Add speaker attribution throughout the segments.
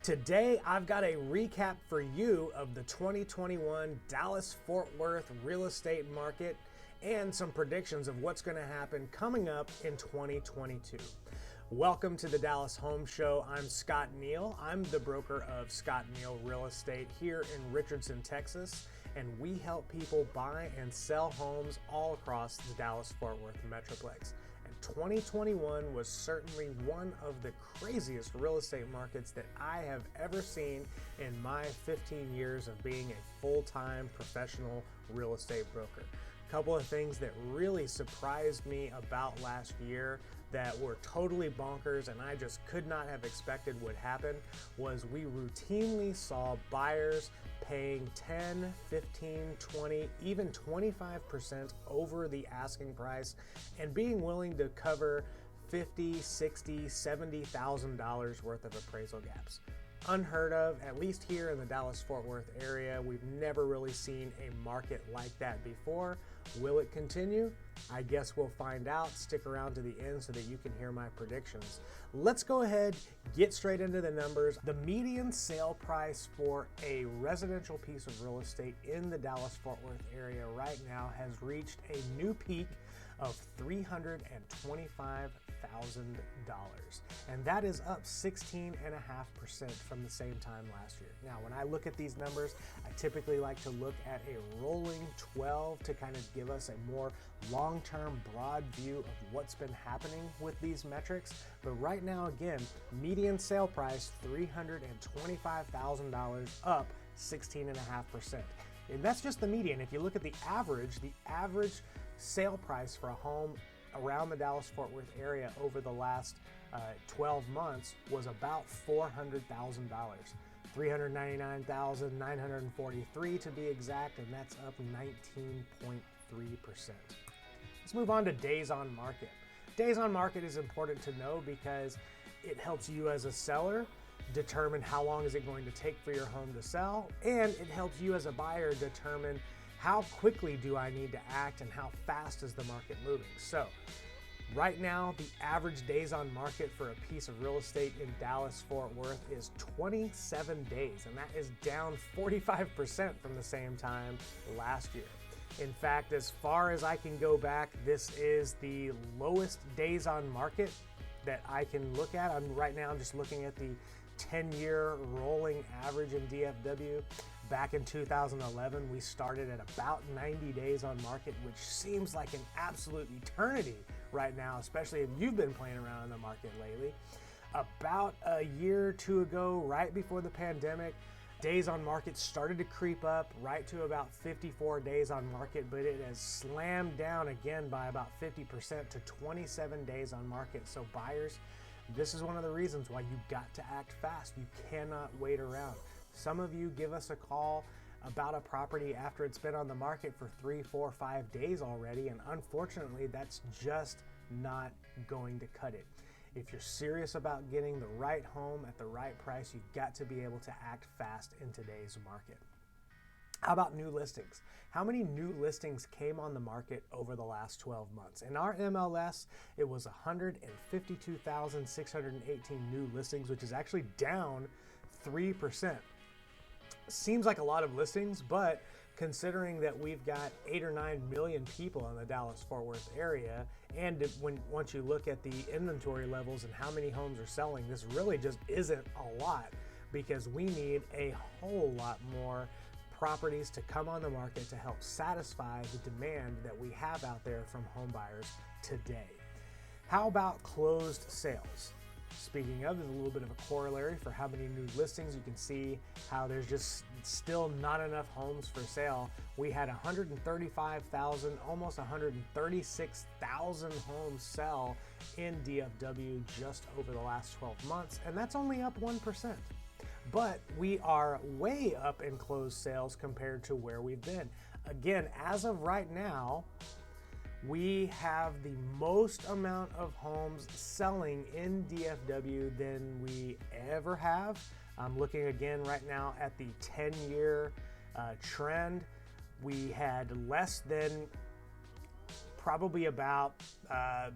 Speaker 1: Today, I've got a recap for you of the 2021 Dallas-Fort Worth real estate market and some predictions of what's going to happen coming up in 2022. Welcome to the Dallas Home Show. I'm Scott Neal. I'm the broker of Scott Neal Real Estate here in Richardson, Texas, and we help people buy and sell homes all across the Dallas-Fort Worth Metroplex. 2021 was certainly one of the craziest real estate markets that I have ever seen in my 15 years of being a full-time professional real estate broker. A couple of things that really surprised me about last year that were totally bonkers and I just could not have expected would happen was we routinely saw buyers paying 10, 15, 20, even 25% over the asking price and being willing to cover $50, $60, $70,000 worth of appraisal gaps. Unheard of, at least here in the Dallas-Fort Worth area. We've never really seen a market like that before. Will it continue? I guess we'll find out. Stick around to the end so that you can hear my predictions. Let's go ahead, get straight into the numbers. The median sale price for a residential piece of real estate in the Dallas-Fort Worth area right now has reached a new peak of $325,000, and that is up 16.5% from the same time last year. Now, when I look at these numbers, I typically like to look at a rolling 12 to kind of give us a more long-term broad view of what's been happening with these metrics. But right now, again, median sale price $325,000, up 16.5%. And that's just the median. If you look at the average sale price for a home around the Dallas-Fort Worth area over the last 12 months was about $400,000. $399,943 to be exact, and that's up 19.3%. Let's move on to days on market. Days on market is important to know because it helps you as a seller determine how long is it going to take for your home to sell, and it helps you as a buyer determine how quickly do I need to act and how fast is the market moving. So right now, the average days on market for a piece of real estate in Dallas-Fort Worth is 27 days, and that is down 45% from the same time last year. In fact, as far as I can go back, this is the lowest days on market that I can look at. Right now I'm just looking at the 10-year rolling average in DFW. Back in 2011, we started at about 90 days on market, which seems like an absolute eternity right now, especially if you've been playing around in the market lately. About a year or two ago, right before the pandemic, days on market started to creep up right to about 54 days on market, but it has slammed down again by about 50% to 27 days on market. So buyers, this is one of the reasons why you got to act fast. You cannot wait around. Some of you give us a call about a property after it's been on the market for 3, 4, 5 days already, and unfortunately, that's just not going to cut it. If you're serious about getting the right home at the right price, you've got to be able to act fast in today's market. How about new listings? How many new listings came on the market over the last 12 months? In our MLS, it was 152,618 new listings, which is actually down 3%. Seems like a lot of listings, but considering that we've got 8 or 9 million people in the Dallas-Fort Worth area, and once you look at the inventory levels and how many homes are selling, this really just isn't a lot because we need a whole lot more properties to come on the market to help satisfy the demand that we have out there from home buyers today. How about closed sales? Speaking of, there's a little bit of a corollary for how many new listings. You can see how there's just still not enough homes for sale. We had 135,000, almost 136,000 homes sell in DFW just over the last 12 months, and that's only up 1%. But we are way up in closed sales compared to where we've been. Again, as of right now, we have the most amount of homes selling in DFW than we ever have. I'm looking again right now at the 10-year trend. We had less than probably about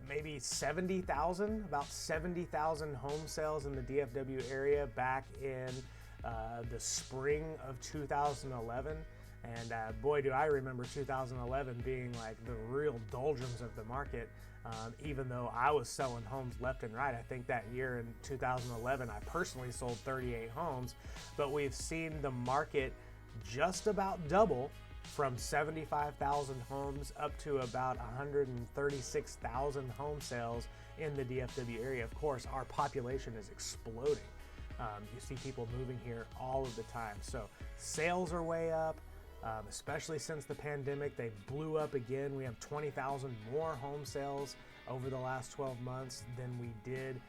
Speaker 1: maybe 70,000, about 70,000 home sales in the DFW area back in the spring of 2011. And boy, do I remember 2011 being like the real doldrums of the market. Even though I was selling homes left and right. I think that year in 2011, I personally sold 38 homes, but we've seen the market just about double from 75,000 homes up to about 136,000 home sales in the DFW area. Of course, our population is exploding. You see people moving here all of the time. So sales are way up. Especially since the pandemic, they blew up again. We have 20,000 more home sales over the last 12 months than we did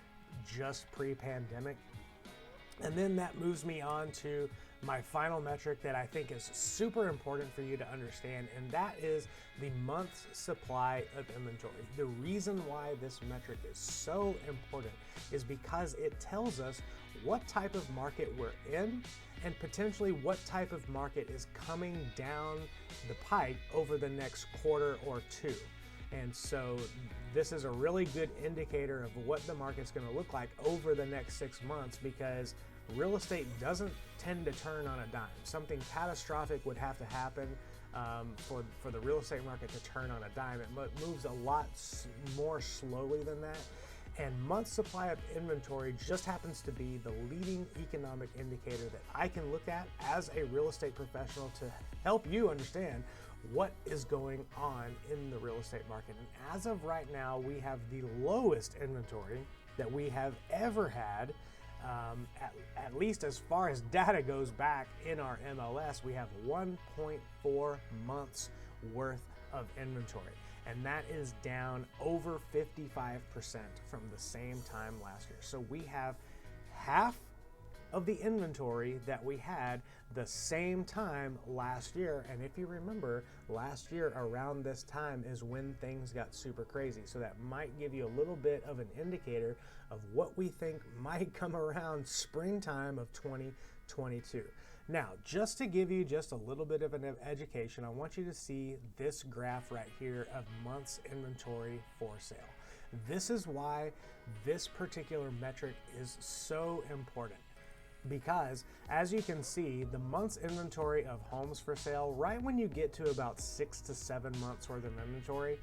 Speaker 1: just pre-pandemic. And then that moves me on to my final metric that I think is super important for you to understand, and that is the month's supply of inventory. The reason why this metric is so important is because it tells us what type of market we're in and potentially what type of market is coming down the pike over the next quarter or two. And so this is a really good indicator of what the market's going to look like over the next 6 months, because real estate doesn't tend to turn on a dime. Something catastrophic would have to happen for the real estate market to turn on a dime. It moves a lot more slowly than that. And month supply of inventory just happens to be the leading economic indicator that I can look at as a real estate professional to help you understand what is going on in the real estate market. And as of right now, we have the lowest inventory that we have ever had. At least as far as data goes back in our MLS, we have 1.4 months worth of inventory. And that is down over 55% from the same time last year. So we have half of the inventory that we had the same time last year. And if you remember, last year around this time is when things got super crazy. So that might give you a little bit of an indicator of what we think might come around springtime of 2022. Now, just to give you just a little bit of an education, I want you to see this graph right here of months inventory for sale. This is why this particular metric is so important. Because as you can see, the month's inventory of homes for sale, right when you get to about 6 to 7 months worth of inventory,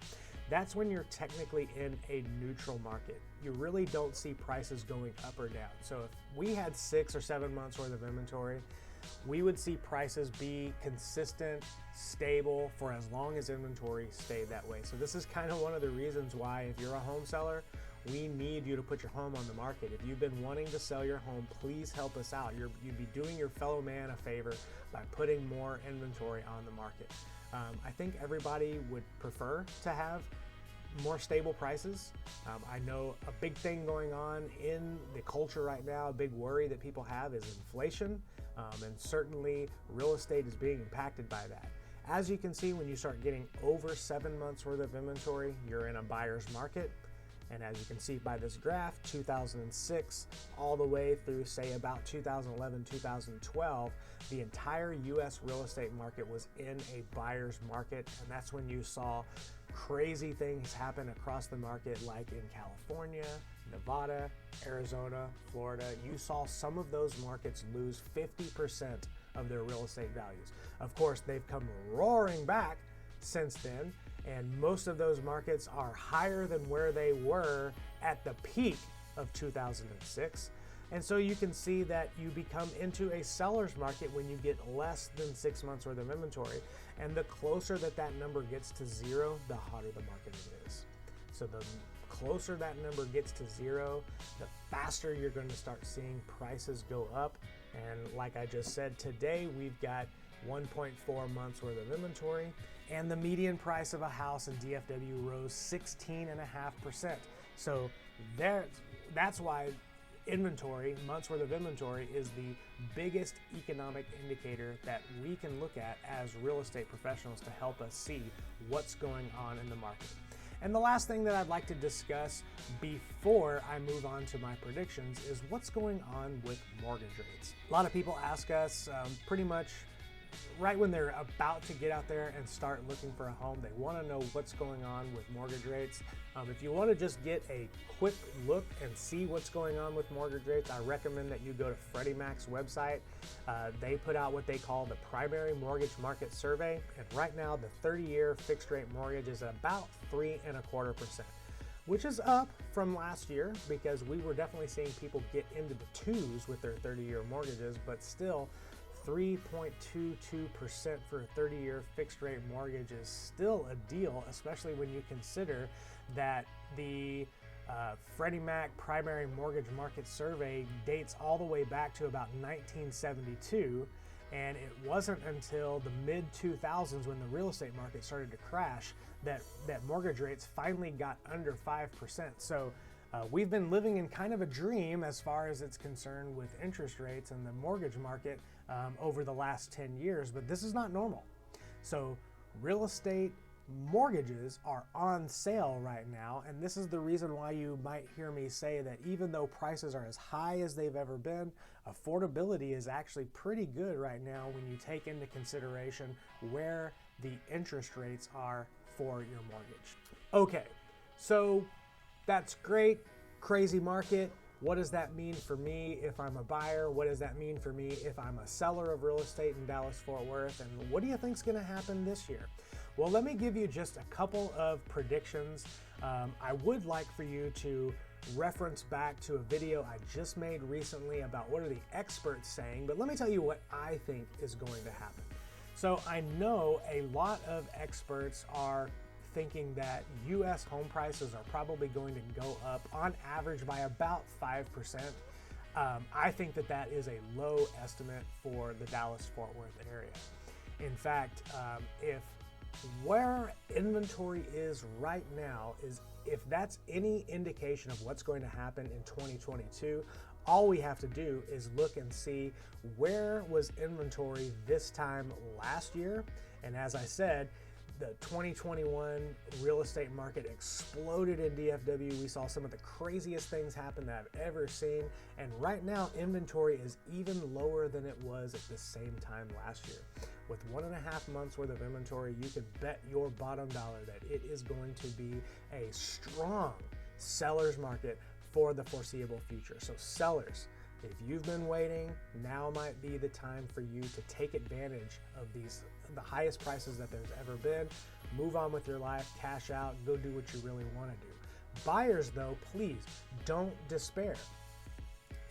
Speaker 1: that's when you're technically in a neutral market. You really don't see prices going up or down. So if we had 6 or 7 months worth of inventory, we would see prices be consistent, stable for as long as inventory stayed that way. So this is kind of one of the reasons why, if you're a home seller, we need you to put your home on the market. If you've been wanting to sell your home, please help us out. You'd be doing your fellow man a favor by putting more inventory on the market. I think everybody would prefer to have more stable prices. I know a big thing going on in the culture right now, a big worry that people have is inflation, and certainly real estate is being impacted by that. As you can see, when you start getting over 7 months worth of inventory, you're in a buyer's market. And as you can see by this graph, 2006 all the way through, say, about 2011, 2012, the entire US real estate market was in a buyer's market. And that's when you saw crazy things happen across the market, like in California, Nevada, Arizona, Florida. You saw some of those markets lose 50% of their real estate values. Of course, they've come roaring back since then. And most of those markets are higher than where they were at the peak of 2006. And so you can see that you become into a seller's market when you get less than 6 months worth of inventory. And the closer that number gets to zero, the hotter the market is. So the closer that number gets to zero, the faster you're going to start seeing prices go up. And like I just said, today we've got 1.4 months worth of inventory, and the median price of a house in DFW rose 16.5%. So that's why inventory, months worth of inventory, is the biggest economic indicator that we can look at as real estate professionals to help us see what's going on in the market. And the last thing that I'd like to discuss before I move on to my predictions is what's going on with mortgage rates. A lot of people ask us pretty much right when they're about to get out there and start looking for a home. They want to know what's going on with mortgage rates. If you want to just get a quick look and see what's going on with mortgage rates, I recommend that you go to Freddie Mac's website. They put out what they call the Primary Mortgage Market Survey, and right now the 30-year fixed rate mortgage is about 3.25%, which is up from last year because we were definitely seeing people get into the twos with their 30-year mortgages, but still 3.22% for a 30-year fixed rate mortgage is still a deal, especially when you consider that the Freddie Mac Primary Mortgage Market Survey dates all the way back to about 1972, and it wasn't until the mid-2000s when the real estate market started to crash that mortgage rates finally got under 5%. So we've been living in kind of a dream as far as it's concerned with interest rates and the mortgage market over the last 10 years, but this is not normal. So real estate mortgages are on sale right now, and this is the reason why you might hear me say that even though prices are as high as they've ever been, affordability is actually pretty good right now when you take into consideration where the interest rates are for your mortgage. Okay, so that's great, crazy market. What does that mean for me if I'm a buyer? What does that mean for me if I'm a seller of real estate in Dallas-Fort Worth? And what do you think is going to happen this year? Well, let me give you just a couple of predictions. I would like for you to reference back to a video I just made recently about what are the experts saying, but let me tell you what I think is going to happen. So I know a lot of experts are thinking that U.S. home prices are probably going to go up on average by about 5%. I think that is a low estimate for the Dallas-Fort Worth area. In fact, if where inventory is right now if that's any indication of what's going to happen in 2022, all we have to do is look and see where was inventory this time last year. And as I said, the 2021 real estate market exploded in DFW. We saw some of the craziest things happen that I've ever seen. And right now, inventory is even lower than it was at the same time last year. With 1.5 months worth of inventory, you could bet your bottom dollar that it is going to be a strong seller's market for the foreseeable future. So sellers, if you've been waiting, now might be the time for you to take advantage of the highest prices that there's ever been. Move on with your life, cash out, go do what you really want to do. Buyers, though, please don't despair.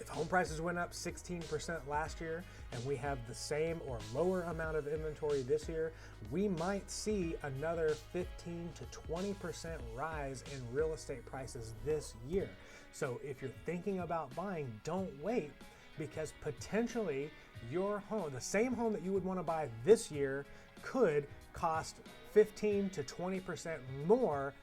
Speaker 1: If home prices went up 16% last year and we have the same or lower amount of inventory this year, we might see another 15 to 20% rise in real estate prices this year. So if you're thinking about buying, don't wait, because potentially your home, the same home that you would want to buy this year, could cost 15 to 20% more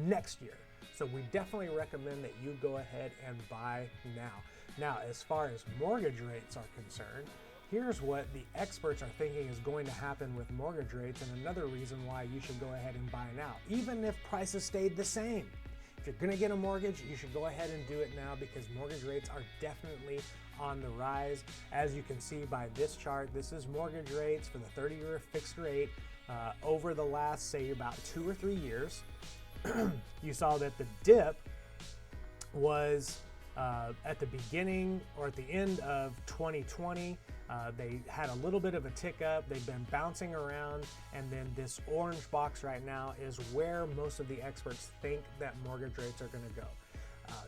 Speaker 1: next year. So we definitely recommend that you go ahead and buy now. Now, as far as mortgage rates are concerned, here's what the experts are thinking is going to happen with mortgage rates, and another reason why you should go ahead and buy now, even if prices stayed the same. If you're going to get a mortgage, you should go ahead and do it now, because mortgage rates are definitely on the rise. As you can see by this chart, this is mortgage rates for the 30-year fixed rate over the last, say, about 2 or 3 years. You saw that the dip was at the beginning or at the end of 2020. They had a little bit of a tick up. They've been bouncing around, and then this orange box right now is where most of the experts think that mortgage rates are going to go.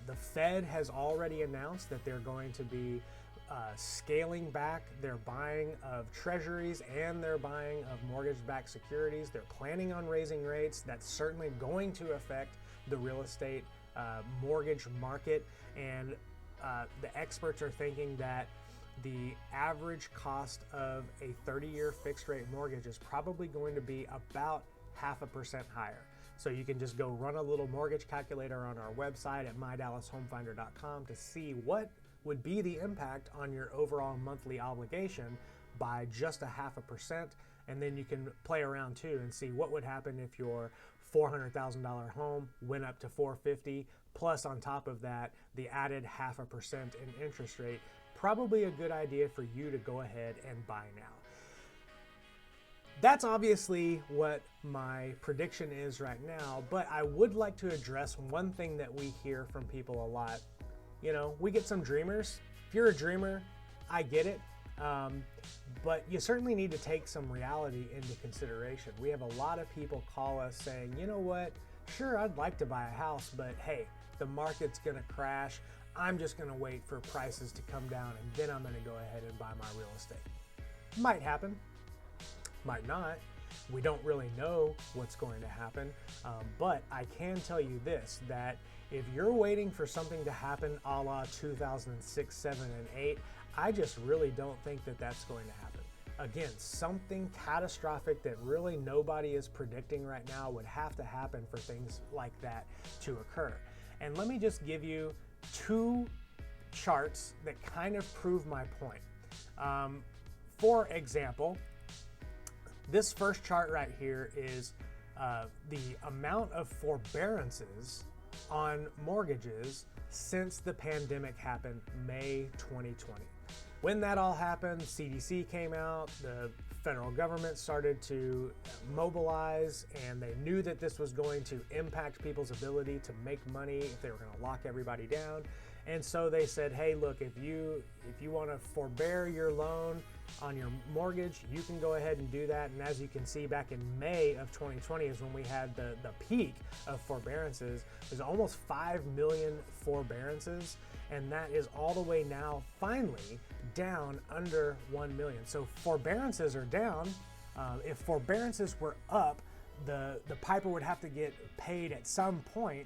Speaker 1: The Fed has already announced that they're going to be scaling back their buying of treasuries and their buying of mortgage-backed securities. They're planning on raising rates. That's certainly going to affect the real estate mortgage market, and the experts are thinking that the average cost of a 30-year fixed rate mortgage is probably going to be about 0.5% higher. So you can just go run a little mortgage calculator on our website at mydallashomefinder.com to see what would be the impact on your overall monthly obligation by just 0.5%. And then you can play around too and see what would happen if your $400,000 home went up to $450,000, plus on top of that, the added 0.5% in interest rate. Probably a good idea for you to go ahead and buy now. That's obviously what my prediction is right now, but I would like to address one thing that we hear from people a lot. You know, we get some dreamers. If you're a dreamer, I get it. But you certainly need to take some reality into consideration. We have a lot of people call us saying, you know what, sure, I'd like to buy a house, but hey, the market's gonna crash. I'm just gonna wait for prices to come down and then I'm gonna go ahead and buy my real estate. Might happen, might not. We don't really know what's going to happen, but I can tell you this, that if you're waiting for something to happen a la 2006, 7, and 8, I just really don't think that that's going to happen. Again, something catastrophic that really nobody is predicting right now would have to happen for things like that to occur. And let me just give you two charts that kind of prove my point. For example, this first chart right here is the amount of forbearances on mortgages since the pandemic happened May 2020. When that all happened, CDC came out, the federal government started to mobilize, and they knew that this was going to impact people's ability to make money if they were going to lock everybody down. And so they said, hey, look, if you want to forbear your loan on your mortgage, you can go ahead and do that. And as you can see, back in May of 2020 is when we had the peak of forbearances. There's almost 5 million forbearances, and that is all the way now finally down under 1 million. So forbearances are down. If forbearances were up, the piper would have to get paid at some point,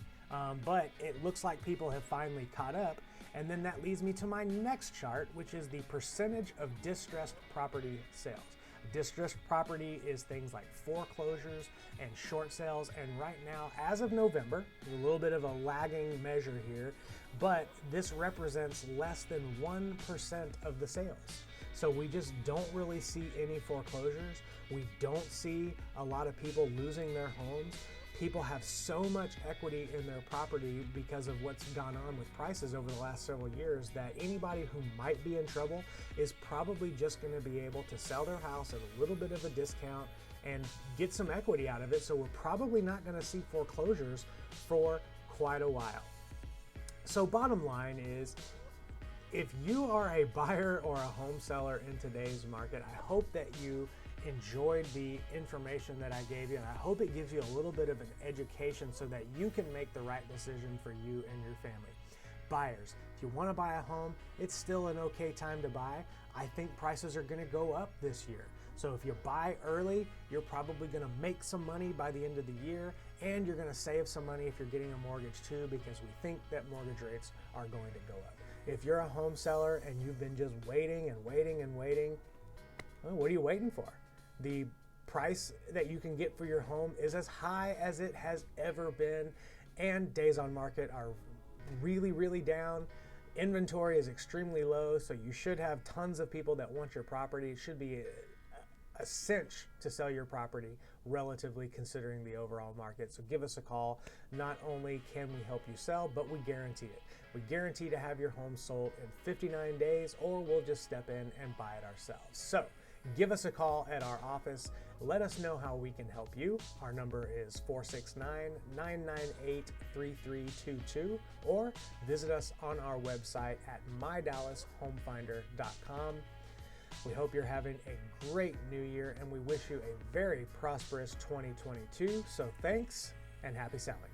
Speaker 1: but it looks like people have finally caught up. And then that leads me to my next chart, which is the percentage of distressed property sales. Distressed property is things like foreclosures and short sales. And right now, as of November, a little bit of a lagging measure here, but this represents less than 1% of the sales. So we just don't really see any foreclosures. We don't see a lot of people losing their homes. People have so much equity in their property because of what's gone on with prices over the last several years that anybody who might be in trouble is probably just going to be able to sell their house at a little bit of a discount and get some equity out of it. So we're probably not going to see foreclosures for quite a while. So bottom line is, if you are a buyer or a home seller in today's market, I hope that you enjoyed the information that I gave you, and I hope it gives you a little bit of an education so that you can make the right decision for you and your family. Buyers, if you want to buy a home, it's still an okay time to buy. I think prices are going to go up this year. So if you buy early, you're probably going to make some money by the end of the year, and you're going to save some money if you're getting a mortgage too, because we think that mortgage rates are going to go up. If you're a home seller and you've been just waiting and waiting and waiting, well, what are you waiting for? The price that you can get for your home is as high as it has ever been, and days on market are really, really down. Inventory is extremely low, so you should have tons of people that want your property. It should be a cinch to sell your property, relatively considering the overall market. So give us a call. Not only can we help you sell, but we guarantee it. We guarantee to have your home sold in 59 days, or we'll just step in and buy it ourselves. So give us a call at our office. Let us know how we can help you. Our number is 469-998-3322, or visit us on our website at mydallashomefinder.com. We hope you're having a great new year, and we wish you a very prosperous 2022. So thanks and happy selling.